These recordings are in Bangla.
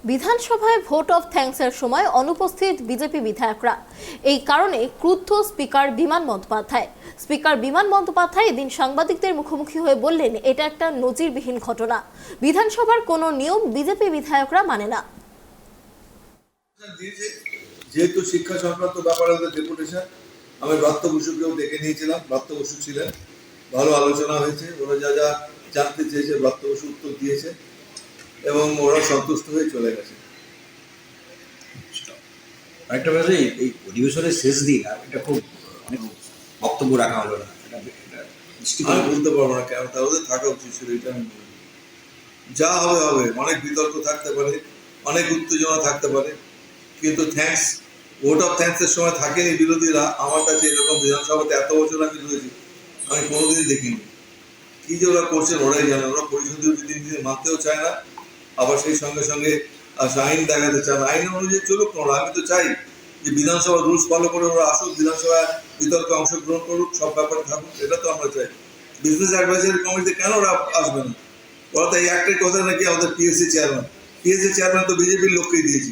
বিধানসভায় ভোট অফ থ্যাঙ্কসের সময় অনুপস্থিত বিজেপি বিধায়করা। এই কারণে ক্রুদ্ধ স্পিকার বিমান বন্দ্যোপাধ্যায়। এদিন সাংবাদিকদের মুখোমুখি হয়ে বললেন, এটা একটা নজিরবিহীন ঘটনা। বিধানসভার কোনো নিয়ম বিজেপি বিধায়করা মানে না। যেহেতু শিক্ষা সংক্রান্ত ব্যাপারে ডেপুটেশন, আমি ব্রাত্য বসুকেও ডেকে নিয়েছিলাম। ব্রাত্য বসু ছিলেন, ভালো আলোচনা হয়েছে। ওরা যা যা জানতে চেয়েছে ব্রাত্য বসু উত্তর দিয়েছে এবং ওরা সন্তুষ্ট হয়ে চলে গেছে। আরেকটা ব্যাপার, এই অধিবেশনের শেষ দিন আর এটা খুব অনেক বক্তব্য রাখা হলো না, আমি বলতে পারবো না কেন, তা ওদের থাকা উচিত ছিল। এটা আমি বলি, যা হবে হবে। অনেক বিতর্ক থাকতে পারে, অনেক উত্তেজনা থাকতে পারে, কিন্তু ভোট অফ থ্যাঙ্কসের সময় থাকেনি বিরোধীরা। আমার কাছে এরকম বিধানসভাতে এত বছর আমি রয়েছি, আমি কোনোদিন দেখিনি। কি যে ওরা করছেন ওরাই জানে। ওরা পরিষদীয় বিধিনিষেধ মানতেও চায় না, আবার সেই সঙ্গে সঙ্গে আইন দেখাতে চায় না। আইন অনুযায়ী চলুক না। আমি তো চাই যে বিধানসভা রুলস ফলো করে ওরা আসুক, বিধানসভায় বিতর্কে অংশগ্রহণ করুক, সব ব্যাপারে থাকুক, এটা তো আমরা চাই। বিজনেস অ্যাডভাইজারি কমিটিতে কেন ওরা আসবে না? ওরা তো এই একটাই কথা নাকি আমাদের পিএসসি চেয়ারম্যান তো বিজেপির লোককেই দিয়েছি।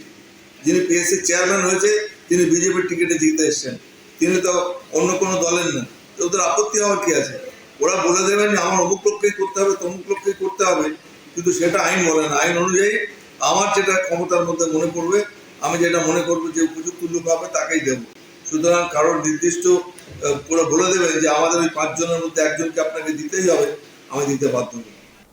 যিনি পিএসসি চেয়ারম্যান হয়েছে তিনি বিজেপির টিকিটে জিতে এসছেন, তিনি তো অন্য কোনো দলের না। তো ওদের আপত্তি হওয়ার কি আছে? ওরা বলে দেবেন যে আমার অমুক লোককেই করতে হবে, তমুক লোককেই করতে হবে, কিন্তু সেটা আইন বলে না। আইন অনুযায়ী আমার যেটা ক্ষমতার মধ্যে মনে পড়বে, আমি যেটা মনে করবো যে উপযুক্ত লোক হবে তাকেই দেবো। সুতরাং কারোর নির্দিষ্ট করে বলে দেবেন যে আমাদের ওই 5 জনের মধ্যে একজনকে আপনাকে দিতেই হবে, আমি দিতে বাধ্য নই।